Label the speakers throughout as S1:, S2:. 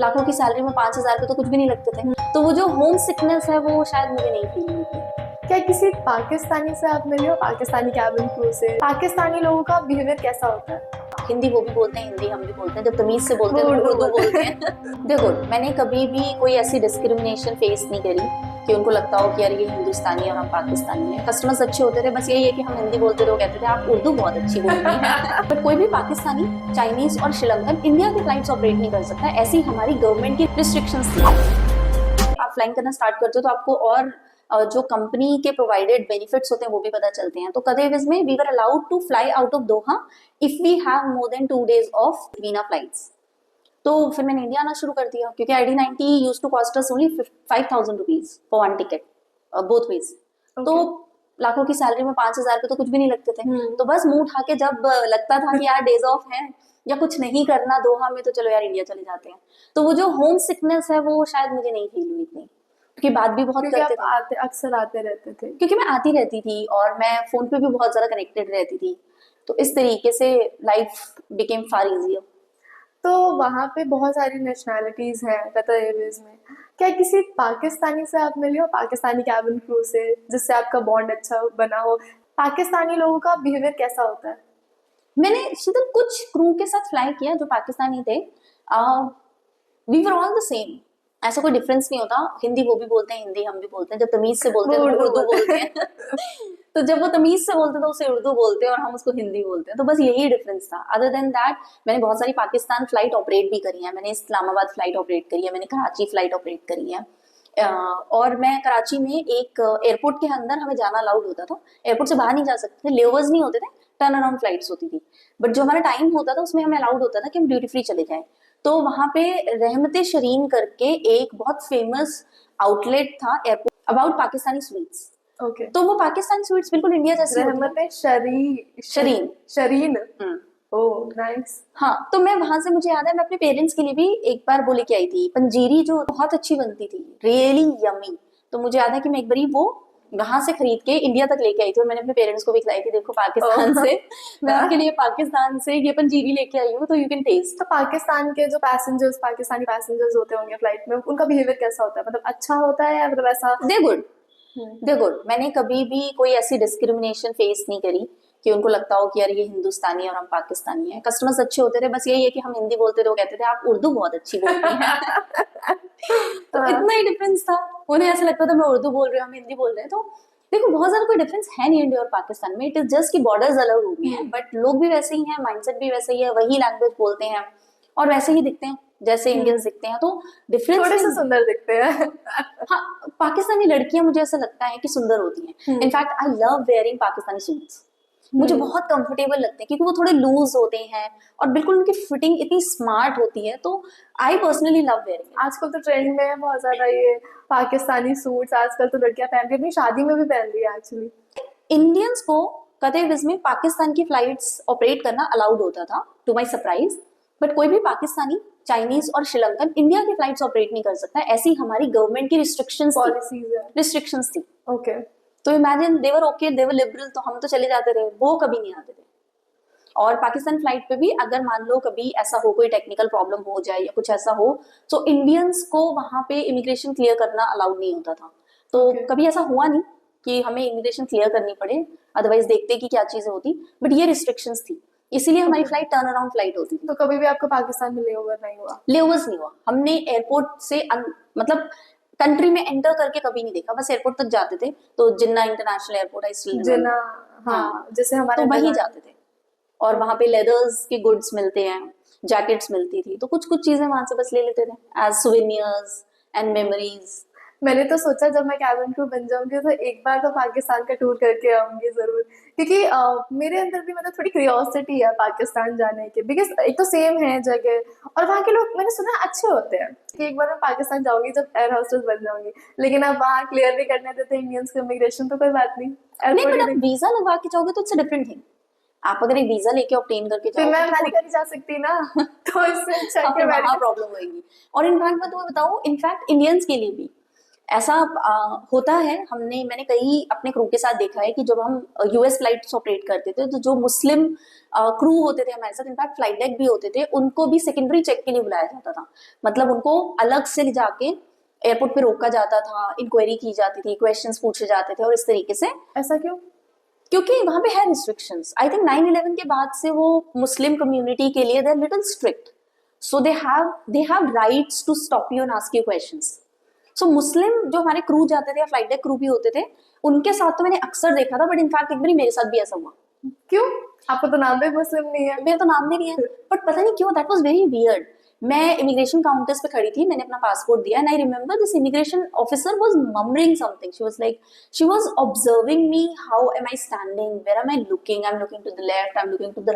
S1: लाखों की सैलरी में 5,000 पे तो कुछ भी नहीं लगते थे। तो वो जो होम सिकनेस है वो शायद मुझे नहीं फील हुई थी।
S2: क्या किसी पाकिस्तानी से आप मिले हो, पाकिस्तानी कैबिन क्रू से? पाकिस्तानी लोगों का बिहेवियर कैसा होता है?
S1: हिंदी वो भी बोलते हैं, हिंदी हम भी बोलते हैं, जब तमीज से बोलते
S2: वो
S1: हैं तो
S2: उर्दू
S1: उर्दू
S2: बोलते
S1: बोलते हैं। देखो, मैंने कभी भी कोई ऐसी डिस्क्रिमिनेशन फेस नहीं करी कि उनको लगता हो कि यार ये हिंदुस्तानी है और हम पाकिस्तानी है। कस्टमर्स अच्छे होते थे, बस यही है कि हम हिंदी बोलते थे, वो कहते थे आप उर्दू बहुत अच्छी बोलती हैं। बट कोई भी पाकिस्तानी, चाइनीज और श्रीलंकन इंडिया की फ्लाइट्स ऑपरेट नहीं कर सकता, ऐसी हमारी गवर्नमेंट की रिस्ट्रिक्शंस थी। आप फ्लाइंग करना स्टार्ट करते हो तो आपको और जो कंपनी के प्रोवाइडेड बेनिफिट्स होते हैं वो भी पता चलते हैं। तो कदेविज में we were allowed to fly out of Doha if we have more than 2 days off वीना फ्लाइट्स। तो फिर मैंने इंडिया आना शुरू कर दिया क्योंकि ID-90 used to cost us only 5,000 rupees for one ticket both ways. तो लाखों की सैलरी में 5,000 पे तो कुछ भी नहीं लगते थे। तो बस मुंह उठा के जब लगता था कि यार डेज ऑफ है या कुछ नहीं करना दोहा में, तो चलो यार इंडिया चले जाते हैं। तो वो जो होम सिकनेस है वो शायद मुझे नहीं फील हुई इतनी, क्योंकि बात भी बहुत
S2: क्योंकि
S1: करते
S2: आप
S1: थे।
S2: अक्सर आते रहते थे।
S1: क्योंकि मैं आती रहती थी और मैं फोन पे भी बहुत ज्यादा कनेक्टेड रहती थी, तो इस तरीके से लाइफ बिकेम फार इजियर।
S2: तो वहाँ पे बहुत सारी नेशनैलिटीज हैं कतर एयरवेज में। क्या किसी पाकिस्तानी से आप मिले हो, पाकिस्तानी कैबिन क्रू से, जिससे आपका बॉन्ड अच्छा बना हो? पाकिस्तानी लोगों का बिहेवियर कैसा होता है?
S1: मैंने शीतल कुछ क्रू के साथ फ्लाई किया जो पाकिस्तानी थे। We were all the same, ऐसा कोई डिफरेंस नहीं होता। हिंदी वो भी बोलते हैं, हिंदी हम भी बोलते हैं, जब तमीज से बोलते
S2: वो
S1: हैं तो
S2: उर्दू
S1: उर्दू
S2: बोलते
S1: बोलते
S2: हैं।
S1: हैं। तो जब वो तमीज से बोलते हैं तो उसे उर्दू बोलते हैं और हम उसको हिंदी बोलते हैं। तो बस यही डिफरेंस था। अदर देन दैट मैंने बहुत सारी पाकिस्तान फ्लाइट ऑपरेट भी करी है। मैंने इस्लामाबाद फ्लाइट ऑपरेट करी है, मैंने कराची फ्लाइट ऑपरेट करी है। और मैं कराची में एक एयरपोर्ट के अंदर हमें जाना अलाउड होता था, एयरपोर्ट से बाहर नहीं जा सकते थे, लेओवर्स नहीं होते थे, टर्न अराउंड फ्लाइट्स होती थी। बट जो हमारा टाइम होता था उसमें हमें अलाउड होता था कि हम ड्यूटी फ्री चले जाएं। तो वहां पे रहमते शरीन करके एक बहुत फेमस आउटलेट था airport about Pakistani sweets.
S2: Okay.
S1: तो वो पाकिस्तानी स्वीट्स बिल्कुल इंडिया जैसी होती
S2: रहमत
S1: है। Shereen.
S2: Shereen.
S1: Hmm.
S2: Oh nice.
S1: हाँ, तो मैं वहां से, मुझे याद है मैं अपने पेरेंट्स के लिए भी एक बार वो लेके आई थी पंजीरी, जो बहुत अच्छी बनती थी, रियली यमी। तो मुझे याद है कि मैं एक बारी वो वहां से खरीद के इंडिया तक लेके आई थी और मैंने अपने पेरेंट्स को भी खिलाई थी, देखो पाकिस्तान से मैं आपके लिए पाकिस्तान से ये पंजीरी लेके आई हूँ, तो यू कैन टेस्ट।
S2: तो पाकिस्तान के जो पैसेंजर्स, पाकिस्तानी पैसेंजर्स होते होंगे फ्लाइट में, उनका बिहेवियर कैसा होता है? मतलब अच्छा होता है या मतलब ऐसा?
S1: दे गुड, दे गुड। मैंने कभी भी कोई ऐसी डिस्क्रिमिनेशन फेस नहीं करी कि उनको लगता हो कि यार ये हिंदुस्तानी है और हम पाकिस्तानी है। कस्टमर्स अच्छे होते थे, बस यही है कि हम हिंदी बोलते थे, वो कहते थे आप उर्दू बहुत अच्छी बोलती हैं। तो इतना ही डिफरेंस था। उन्हें ऐसा लगता था मैं उर्दू बोल रही हूँ, हम हिंदी बोल रहे हैं। तो देखो, बहुत ज्यादा कोई डिफरेंस है नहीं इंडिया और पाकिस्तान में। इट इज जस्ट कि बॉर्डर्स अलग हो गए हैं, बट लोग भी वैसे ही हैं, माइंडसेट भी वैसे ही है, वही लैंग्वेज बोलते हैं और वैसे ही दिखते हैं जैसे इंडियंस दिखते हैं। तो डिफरेंस
S2: थोड़े से सुंदर दिखते हैं।
S1: हाँ, पाकिस्तानी लड़कियां मुझे ऐसा लगता है कि सुंदर होती हैं। In fact I love wearing Pakistani suits, मुझे बहुत कंफर्टेबल लगते हैं क्योंकि वो थोड़े लूज होते हैं और बिल्कुल उनकी फिटिंग इतनी स्मार्ट होती है। तो आई पर्सनली लव वेयरिंग।
S2: आजकल तो ट्रेंड में है बहुत ज्यादा ये पाकिस्तानी सूट्स। आजकल तो लड़कियां पहन रही है, अपनी शादी में भी पहन रही है एक्चुअली।
S1: इंडियंस को कतई विज में पाकिस्तान की फ्लाइट्स ऑपरेट करना अलाउड होता था, टू माई सरप्राइज। बट कोई भी पाकिस्तानी, चाइनीज और श्रीलंकन इंडिया की फ्लाइट्स ऑपरेट नहीं कर सकता, ऐसी हमारी गवर्नमेंट की
S2: पॉलिसीज है।
S1: रिस्ट्रिक्शंस थी।
S2: ओके।
S1: तो इमेजिन, देवर ओके, देवर लिबरल, तो हम तो चले जाते थे, वो कभी नहीं आते थे। और पाकिस्तान फ्लाइट पे भी अगर मान लो कभी ऐसा हो, कोई टेक्निकल प्रॉब्लम हो जाए या कुछ ऐसा हो, तो इंडियंस को वहां पे इमिग्रेशन क्लियर करना अलाउड नहीं होता था। तो कभी ऐसा हुआ नहीं कि हमें इमिग्रेशन क्लियर करनी पड़े, अदरवाइज देखते कि क्या चीजें होती। बट ये रिस्ट्रिक्शंस थी, इसीलिए हमारी फ्लाइट टर्न अराउंड फ्लाइट होती थी।
S2: तो कभी भी आपको पाकिस्तान में लेओवर नहीं हुआ?
S1: लेओवर्स नहीं हुआ, हमने एयरपोर्ट से मतलब कंट्री में एंटर करके कभी नहीं देखा, बस एयरपोर्ट तक जाते थे। तो जिन्ना इंटरनेशनल एयरपोर्ट है, स्टिल
S2: जिना। हाँ, जैसे हमारे
S1: तो वहीं जाते थे और वहां पे लेदर्स के गुड्स मिलते हैं, जैकेट्स मिलती थी, तो कुछ कुछ चीजें वहां से बस ले लेते थे एज सुवेनियर्स एंड मेमोरीज।
S2: मैंने तो सोचा जब मैं कैबिन क्रू बन जाऊंगी तो एक बार तो पाकिस्तान का टूर करके आऊंगी जरूर, क्योंकि मेरे अंदर भी मतलब थोड़ी क्यूरियोसिटी है पाकिस्तान जाने की। बिकॉज एक तो सेम है जगह और वहाँ के लोग मैंने सुना अच्छे होते हैं। कि एक बार मैं पाकिस्तान जाऊंगी जब एयर होस्टेस बन जाऊंगी, लेकिन अब वहाँ क्लियर भी करने देते इंडियंस को इमिग्रेशन, तो कोई बात नहीं।
S1: नहीं, बट आप वीजा लगवा के जाओगे तो इट्स अ डिफरेंट थिंग। आप अगर एक वीजा लेके ऑब्टेन करके
S2: फिर
S1: जाओगे
S2: मैं
S1: तो
S2: अमेरिका नहीं जा सकती ना। तो इससे अच्छा
S1: हाँ,
S2: कि
S1: फिर वहां
S2: अमेरिका।
S1: प्रॉब्लम होगी। और इनफैक्ट मैं तुम्हें बताऊं, इनफैक्ट इंडियंस के लिए भी ऐसा होता है। मैंने कई अपने क्रू के साथ देखा है कि जब हम यूएस फ्लाइट्स ऑपरेट करते थे तो जो मुस्लिम क्रू होते थे हमारे साथ, इनफैक्ट फ्लाइट डेक भी होते थे, उनको भी सेकेंडरी चेक के लिए बुलाया जाता था। मतलब उनको अलग से ले जाके एयरपोर्ट पे रोका जाता था, इंक्वायरी की जाती थी, क्वेश्चंस पूछे जाते थे और इस तरीके से।
S2: ऐसा क्यों?
S1: क्योंकि वहां पे है रिस्ट्रिक्शंस। आई थिंक 9/11 के बाद से वो मुस्लिम कम्युनिटी के लिए they are little strict, so they have rights to stop you and ask you questions. So Muslim जो हमारे क्रू जाते थे या फ्लाइट डेक क्रू भी होते थे, उनके साथ तो मैंने अक्सर देखा था, बट इनफैक्ट एक बार मेरे साथ भी ऐसा हुआ।
S2: क्यों? आपको तो नाम भी मुस्लिम नहीं है।
S1: मेरा तो नाम भी नहीं है, बट पता नहीं क्यों, दैट वाज वेरी वियर्ड। मैं इमिग्रेशन काउंटर्स पे खड़ी थी, मैंने अपना पासपोर्ट दिया, and I remember this immigration officer was murmuring something. She was observing me, how am I standing, where am I looking, I am looking to the left, I am looking to the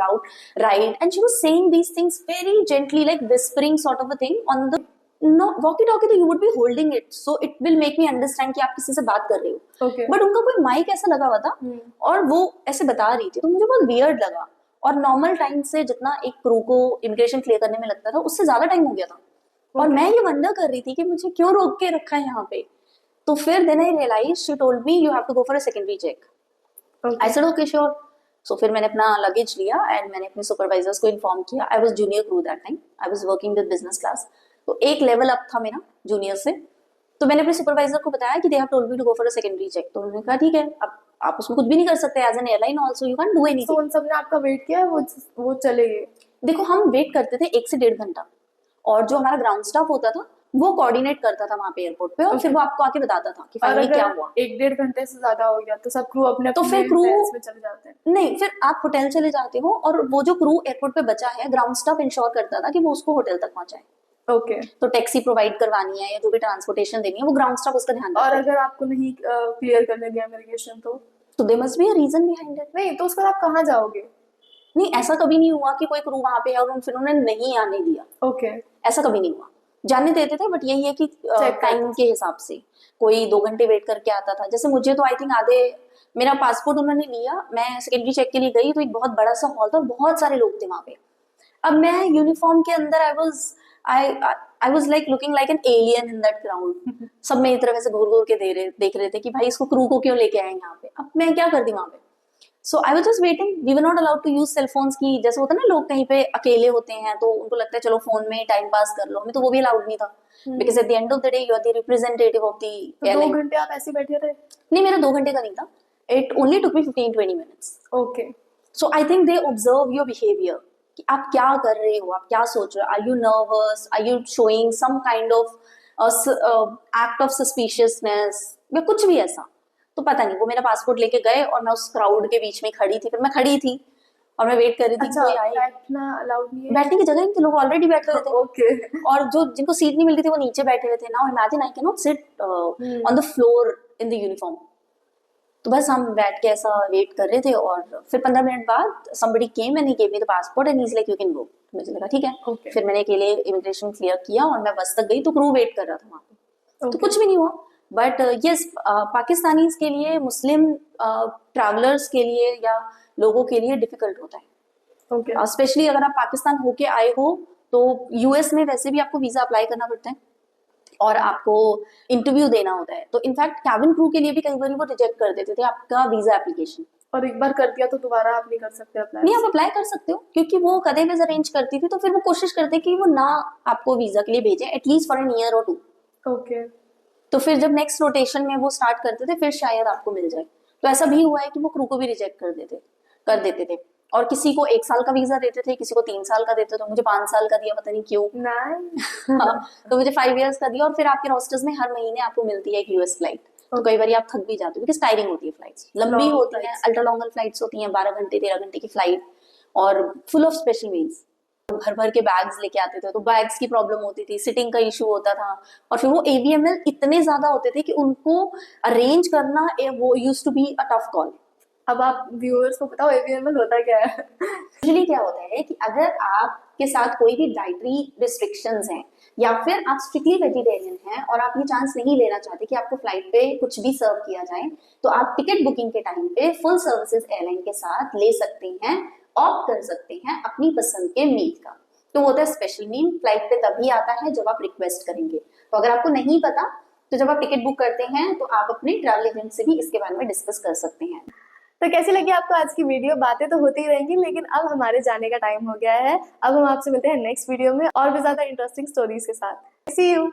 S1: right, and she was saying these things very gently, like whispering sort of a thing on the no walkie talkie. तो you would be holding it, so it will make me understand कि आप किसी से बात कर रहे हो।
S2: Okay.
S1: But उनका कोई माइक ऐसा लगा हुआ था और वो ऐसे बता रही थी, तो मुझे बहुत वियर्ड लगा। और नॉर्मल टाइम से जितना एक क्रू को इमिग्रेशन क्लियर करने में लगता था, उससे ज्यादा टाइम हो गया था। और मैं ये वंडर कर रही थी कि मुझे क्यों रोक के रखा है यहाँ पे। तो फिर then I realise, she told me you have to go for a secondary check. I said okay sure. So फिर मैंने अपना लगेज लिया एंड मैंने अपने सुपरवाइजर्स को इन्फॉर्म किया। I was junior crew that time, I was working with business class, तो एक लेवल अप था मेरा जूनियर से। तो मैंने अपने सुपरवाइजर को बताया कि they have told me to go for a secondary check. तो उन्होंने कहा ठीक है, अब आप उसमें कुछ भी नहीं कर सकते, as an airline also you can do
S2: तो
S1: एनीथिंग।
S2: उन सब ने आपका वेट किया, वो चले गए?
S1: देखो हम वेट करते थे 1 से 1.5 घंटा, और जो हमारा ग्राउंड स्टाफ होता था वो कोऑर्डिनेट करता था वहां पे एयरपोर्ट पे, और फिर वो आपको आके बताता था कि
S2: और
S1: फाइनली क्या
S2: अगर
S1: हुआ।
S2: 1-1.5 घंटे से ज्यादा हो गया तो सब क्रू अपने
S1: तो फिर
S2: अपने
S1: क्रू
S2: टेंट्स में चले जाते हैं?
S1: नहीं, फिर आप होटल चले जाते हो, और वो जो क्रू एयरपोर्ट पे बचा है, ग्राउंड स्टाफ इंश्योर करता था कि वो उसको होटल तक पहुंचाए।
S2: ओके।
S1: तो टैक्सी प्रोवाइड करवानी है या जो भी ट्रांसपोर्टेशन देनी है, वो ग्राउंड स्टाफ उसका ध्यान
S2: और
S1: रखता है।
S2: अगर आपको नहीं क्लियर करने दिया इमिग्रेशन
S1: तो there must be a reason behind it.
S2: नहीं, तो उसके बाद आप कहाँ जाओगे?
S1: नहीं, ऐसा कभी नहीं हुआ कि कोई क्रू वहां पे है और फिर उन्होंने नहीं आने दिया,
S2: ओके।
S1: ऐसा कभी नहीं हुआ। जाने देते थे, बट यही है कि टाइम के हिसाब से कोई 2 घंटे वेट करके आता था। जैसे मुझे तो आई थिंक मेरा पासपोर्ट उन्होंने लिया, मैं सेकेंडरी चेक के लिए गई, तो एक बहुत बड़ा सा हॉल था, बहुत सारे लोग थे वहां पे। अब मैं यूनिफॉर्म के अंदर I was like looking like an alien in that crowd. सब मेरी तरफ ऐसे घूर घूर के देख रहे थे कि भाई इसको क्रू को क्यों लेके आए यहाँ पे। अब मैं क्या करती वहां पे। So I was just waiting. We were not allowed to use cell phones की, जैसे होता है ना, लोग कहीं पे अकेले होते हैं तो उनको लगता है चलो फोन में टाइम पास कर लो, हमें तो वो भी अलाउड नहीं था, because at the end of the day you are the representative of the
S2: तो 2
S1: एयरलाइन।
S2: घंटे आप ऐसे बैठे रहे?
S1: नहीं, मेरा 2 घंटे का नहीं था, it only took me 15-20 minutes.
S2: Okay.
S1: So I think they observe your behaviour कि आप क्या कर रहे हो, आप क्या सोच रहे हो, are you nervous, are you showing some kind of act of suspiciousness या कुछ भी ऐसा। तो पता नहीं, वो मेरा पासपोर्ट लेके गए और मैं उस क्राउड के बीच में खड़ी थी। फिर मैं खड़ी थी और मैं वेट कर रही थी कि
S2: अच्छा,
S1: कोई आए।
S2: बैठना अलाउड नहीं है?
S1: बैठने की जगह नहीं थी, लोग ऑलरेडी बैठे हुए थे।
S2: ओके।
S1: और जो जिनको सीट नहीं मिल रही थी वो नीचे बैठे हुए थे। Now imagine I can not sit on the floor in the uniform. तो बस हम बैठ के ऐसा वेट कर रहे थे, और फिर 15 मिनट बाद somebody came and he gave me the passport and he's like you can go। मुझे लगा ठीक है।
S2: Okay.
S1: फिर मैंने अकेले इमिग्रेशन क्लियर किया और मैं बस तक गई, तो क्रू वेट कर रहा था वहाँ पे। तो
S2: Okay.
S1: कुछ भी नहीं हुआ। बट यस, पाकिस्तानीज के लिए, मुस्लिम ट्रैवलर्स के लिए या लोगों के लिए डिफिकल्ट होता है।
S2: ओके।
S1: स्पेशली अगर आप पाकिस्तान होके आए हो तो यूएस में वैसे भी आपको वीजा अप्लाई करना पड़ता है और आपको इंटरव्यू देना होता है। तो इनफैक्ट कैबिन क्रू के लिए भी कई बार वो रिजेक्ट कर देते थे आपका वीजा एप्लीकेशन।
S2: और एक बार कर दिया तो दोबारा आप नहीं कर सकते अप्लाई?
S1: नहीं, आप अप्लाई कर सकते हो, क्योंकि वो कदे वीजा अरेंज करती थी, तो फिर वो कोशिश करते कि वो ना आपको वीजा के लिए भेजें, एटलीस्ट फॉर एन ईयर और 2।
S2: ओके।
S1: तो फिर जब नेक्स्ट रोटेशन में वो स्टार्ट करते थे, फिर शायद आपको मिल जाए। तो ऐसा भी हुआ है कि वो क्रू को भी रिजेक्ट कर देते थे। और किसी को 1 साल का वीजा देते थे, किसी को 3 साल का देते थे। मुझे 5 साल का दिया, पता नहीं क्यों। हाँ, तो मुझे 5 इयर्स का दिया। और फिर आपके रोस्टर्स में हर महीने आपको मिलती है एक यूएस फ्लाइट। तो कई बार आप थक भी जाते हो, बिकॉज टायरिंग होती है फ्लाइट्स, लंबी होती है, अल्ट्रा लॉन्ग फ्लाइट्स होती हैं, 12 घंटे 13 घंटे की फ्लाइट, और फुल ऑफ स्पेशल मील्स। भर भर के बैग्स लेके आते थे, तो बैग्स की प्रॉब्लम होती थी, सिटिंग का इशू होता था। और फिर वो एवीएमएल इतने ज्यादा होते थे कि उनको अरेंज करना वो used to be a tough call.
S2: अब आप व्यूअर्स को बताओ एवीएमएल होता क्या है?
S1: यूजुअली क्या होता है कि अगर आपके साथ कोई भी डाइटरी रिस्ट्रिक्शंस हैं या फिर आप स्ट्रिक्टली वेजिटेरियन हैं और आप ये चांस नहीं लेना चाहते कि आपको फ्लाइट पे कुछ भी सर्व किया जाए, तो आप टिकट बुकिंग के टाइम पे फुल सर्विसेज एयरलाइन के साथ ले सकते हैं, ऑप्ट कर सकते हैं अपनी पसंद के मील का। तो वो होता है स्पेशल मील। फ्लाइट पे तभी आता है जब आप रिक्वेस्ट करेंगे। तो अगर आपको नहीं पता तो जब आप टिकट बुक करते हैं तो आप अपने ट्रैवल एजेंट से भी इसके बारे में डिस्कस कर सकते हैं।
S2: तो कैसी लगी आपको आज की वीडियो? बातें तो होती ही रहेंगी, लेकिन अब हमारे जाने का टाइम हो गया है। अब हम आपसे मिलते हैं नेक्स्ट वीडियो में और भी ज्यादा इंटरेस्टिंग स्टोरीज के साथ। सी यू।